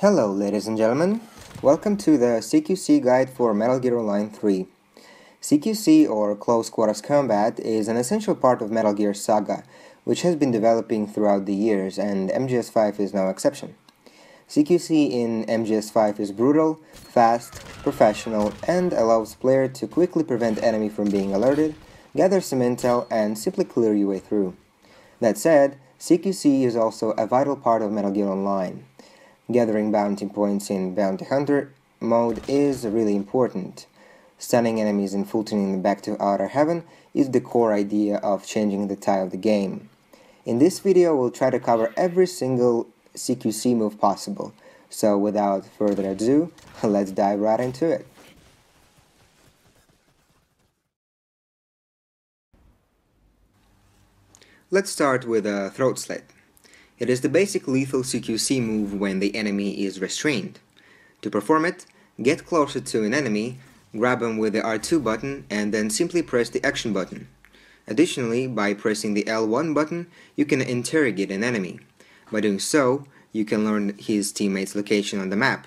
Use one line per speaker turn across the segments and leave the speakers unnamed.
Hello ladies and gentlemen, welcome to the CQC guide for Metal Gear Online 3. CQC, or Close Quarters Combat, is an essential part of Metal Gear saga, which has been developing throughout the years, and MGS5 is no exception. CQC in MGS5 is brutal, fast, professional, and allows player to quickly prevent enemy from being alerted, gather some intel, and simply clear your way through. That said, CQC is also a vital part of Metal Gear Online. Gathering bounty points in Bounty Hunter mode is really important. Stunning enemies and Fultoning back to outer heaven is the core idea of changing the tide of the game. In this video, we'll try to cover every single CQC move possible. So without further ado, let's dive right into it. Let's start with a throat slit. It is the basic lethal CQC move when the enemy is restrained. To perform it, get closer to an enemy, grab him with the R2 button, and then simply press the action button. Additionally, by pressing the L1 button, you can interrogate an enemy. By doing so, you can learn his teammate's location on the map.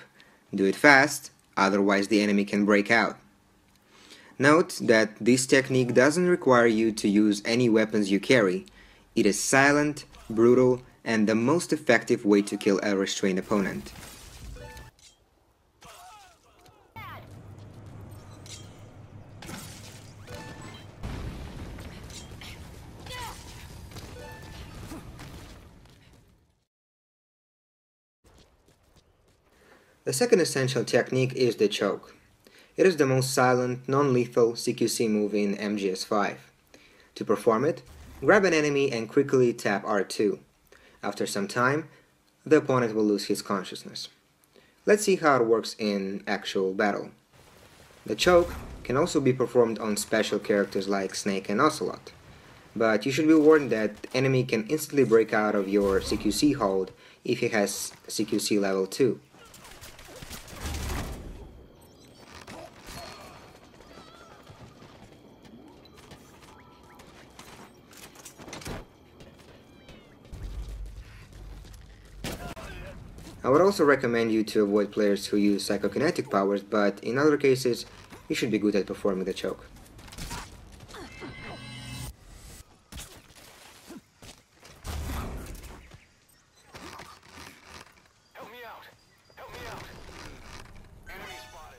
Do it fast, otherwise the enemy can break out. Note that this technique doesn't require you to use any weapons you carry. It is silent, brutal, and the most effective way to kill a restrained opponent. The second essential technique is the choke. It is the most silent, non-lethal CQC move in MGS5. To perform it, grab an enemy and quickly tap R2. After some time, the opponent will lose his consciousness. Let's see how it works in actual battle. The choke can also be performed on special characters like Snake and Ocelot, but you should be warned that the enemy can instantly break out of your CQC hold if he has CQC level 2. I would also recommend you to avoid players who use psychokinetic powers, but in other cases, you should be good at performing the choke.
Help me out! Help me out! Enemy spotted.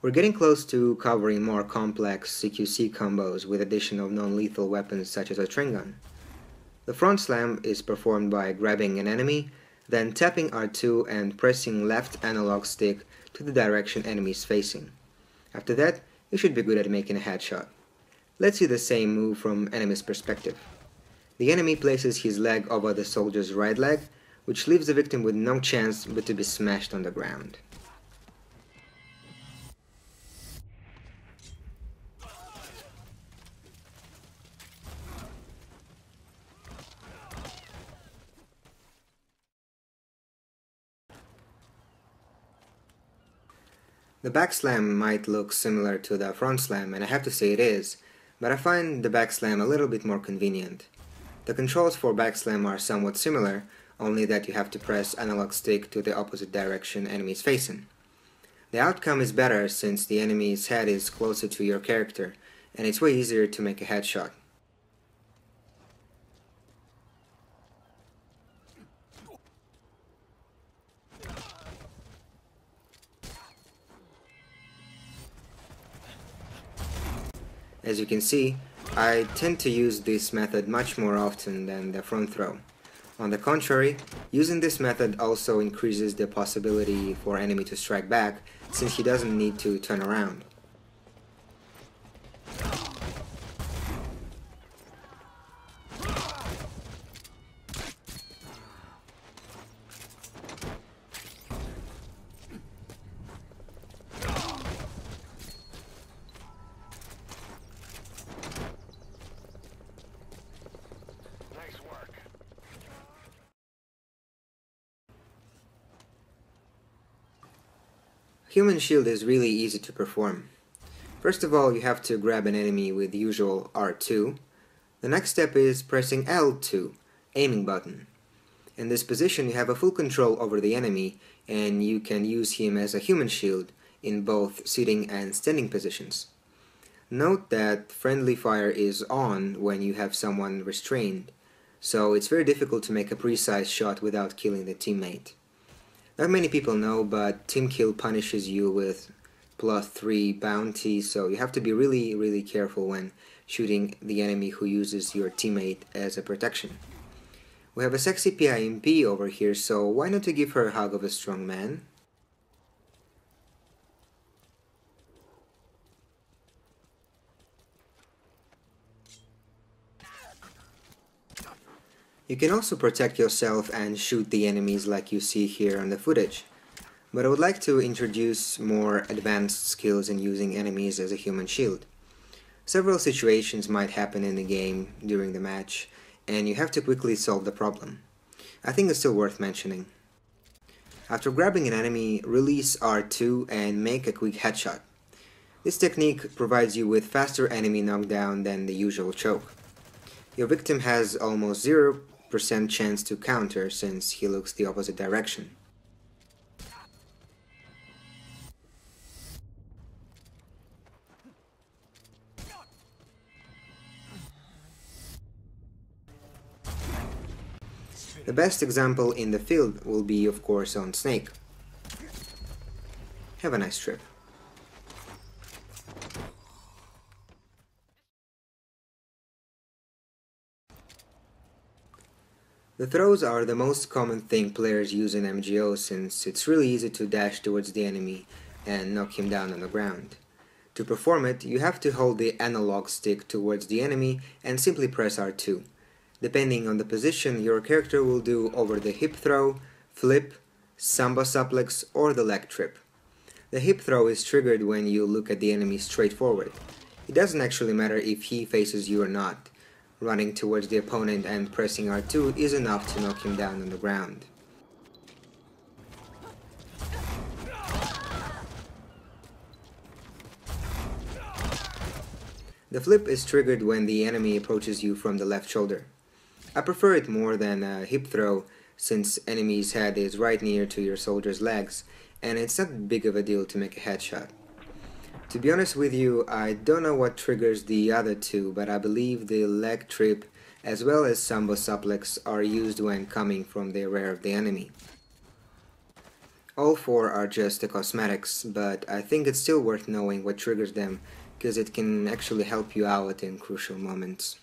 We're getting close to covering more complex CQC combos with addition of non-lethal weapons such as a string gun. The front slam is performed by grabbing an enemy, then tapping R2 and pressing left analog stick to the direction enemy is facing. After that, you should be good at making a headshot. Let's see the same move from enemy's perspective. The enemy places his leg over the soldier's right leg, which leaves the victim with no chance but to be smashed on the ground. The back slam might look similar to the front slam, and I have to say it is, but I find the back slam a little bit more convenient. The controls for back slam are somewhat similar, only that you have to press analog stick to the opposite direction enemy is facing. The outcome is better since the enemy's head is closer to your character, and it's way easier to make a headshot. As you can see, I tend to use this method much more often than the front throw. On the contrary, using this method also increases the possibility for enemy to strike back, since he doesn't need to turn around. Human shield is really easy to perform. First of all, you have to grab an enemy with the usual R2. The next step is pressing L2, aiming button. In this position, you have a full control over the enemy, and you can use him as a human shield in both sitting and standing positions. Note that friendly fire is on when you have someone restrained, so it's very difficult to make a precise shot without killing the teammate. Not many people know, but team kill punishes you with +3 bounty, so you have to be really careful when shooting the enemy who uses your teammate as a protection. We have a sexy PIMP over here, so why not to give her a hug of a strong man? You can also protect yourself and shoot the enemies like you see here on the footage. But I would like to introduce more advanced skills in using enemies as a human shield. Several situations might happen in the game during the match, and you have to quickly solve the problem. I think it's still worth mentioning. After grabbing an enemy, release R2 and make a quick headshot. This technique provides you with faster enemy knockdown than the usual choke. Your victim has almost 0% chance to counter since he looks the opposite direction. The best example in the field will be, of course, on Snake. Have a nice trip. The throws are the most common thing players use in MGO since it's really easy to dash towards the enemy and knock him down on the ground. To perform it, you have to hold the analog stick towards the enemy and simply press R2. Depending on the position, your character will do over the hip throw, flip, samba suplex, or the leg trip. The hip throw is triggered when you look at the enemy straight forward. It doesn't actually matter if he faces you or not. Running towards the opponent and pressing R2 is enough to knock him down on the ground. The flip is triggered when the enemy approaches you from the left shoulder. I prefer it more than a hip throw since enemy's head is right near to your soldier's legs and it's not big of a deal to make a headshot. To be honest with you, I don't know what triggers the other two, but I believe the leg trip as well as samba suplex are used when coming from the rear of the enemy. All four are just the cosmetics, but I think it's still worth knowing what triggers them because it can actually help you out in crucial moments.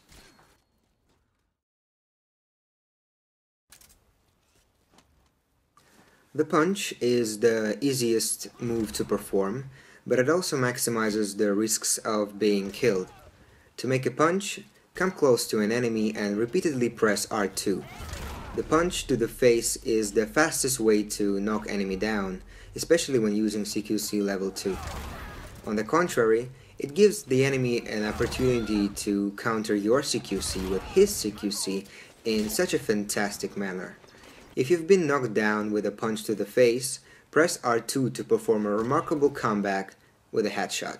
The punch is the easiest move to perform, but it also maximizes the risks of being killed. To make a punch, come close to an enemy and repeatedly press R2. The punch to the face is the fastest way to knock enemy down, especially when using CQC level 2. On the contrary, it gives the enemy an opportunity to counter your CQC with his CQC in such a fantastic manner. If you've been knocked down with a punch to the face, press R2 to perform a remarkable comeback with a headshot.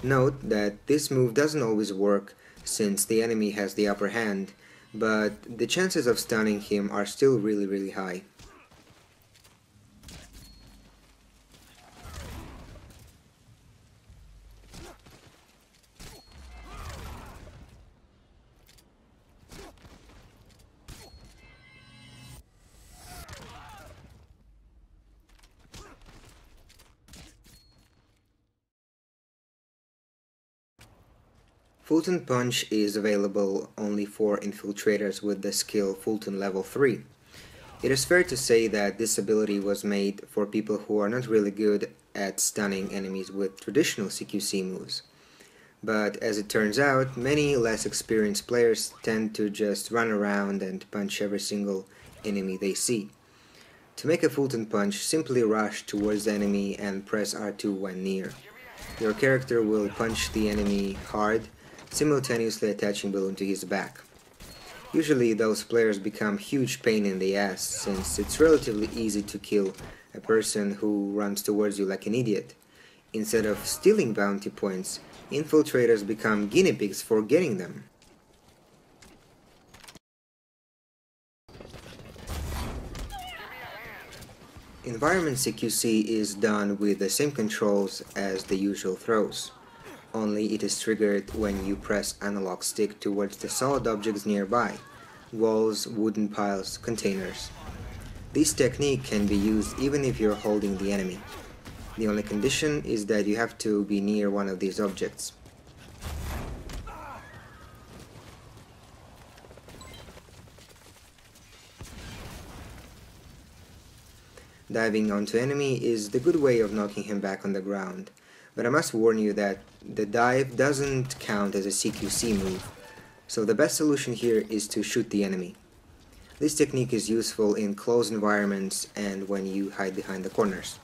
Note that this move doesn't always work since the enemy has the upper hand, but the chances of stunning him are still really high. Fulton Punch is available only for infiltrators with the skill Fulton level 3. It is fair to say that this ability was made for people who are not really good at stunning enemies with traditional CQC moves. But as it turns out, many less experienced players tend to just run around and punch every single enemy they see. To make a Fulton Punch, simply rush towards the enemy and press R2 when near. Your character will punch the enemy hard, simultaneously attaching balloon to his back. Usually those players become huge pain in the ass, since it's relatively easy to kill a person who runs towards you like an idiot. Instead of stealing bounty points, infiltrators become guinea pigs for getting them. Environment CQC is done with the same controls as the usual throws, only it is triggered when you press analog stick towards the solid objects nearby, walls, wooden piles, containers. This technique can be used even if you're holding the enemy. The only condition is that you have to be near one of these objects. Diving onto enemy is the good way of knocking him back on the ground, but I must warn you that the dive doesn't count as a CQC move, so the best solution here is to shoot the enemy. This technique is useful in closed environments and when you hide behind the corners.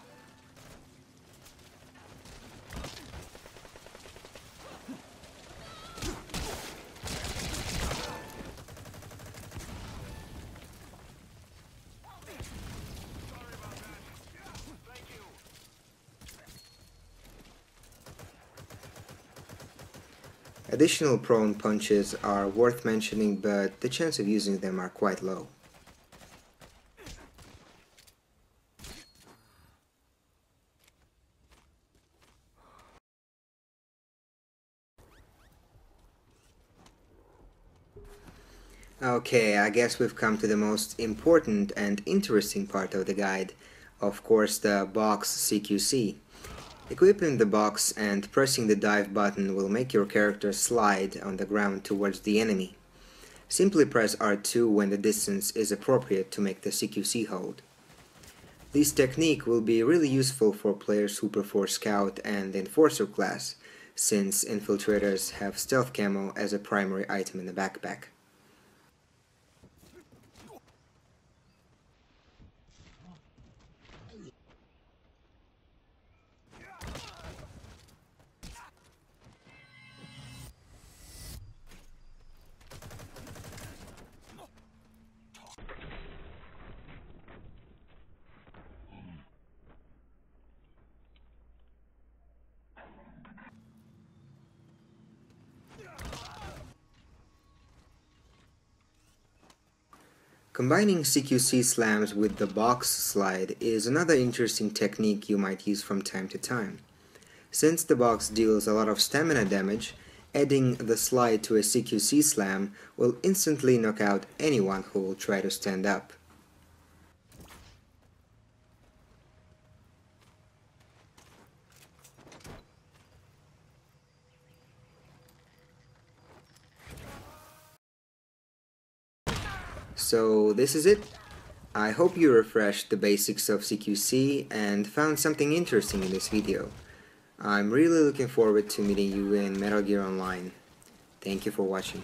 Additional prone punches are worth mentioning, but the chance of using them are quite low. Okay, I guess we've come to the most important and interesting part of the guide, of course the box CQC. Equipping the box and pressing the dive button will make your character slide on the ground towards the enemy. Simply press R2 when the distance is appropriate to make the CQC hold. This technique will be really useful for players who prefer Scout and Enforcer class, since infiltrators have stealth camo as a primary item in the backpack. Combining CQC slams with the box slide is another interesting technique you might use from time to time. Since the box deals a lot of stamina damage, adding the slide to a CQC slam will instantly knock out anyone who will try to stand up. So this is it. I hope you refreshed the basics of CQC and found something interesting in this video. I'm really looking forward to meeting you in Metal Gear Online. Thank you for watching.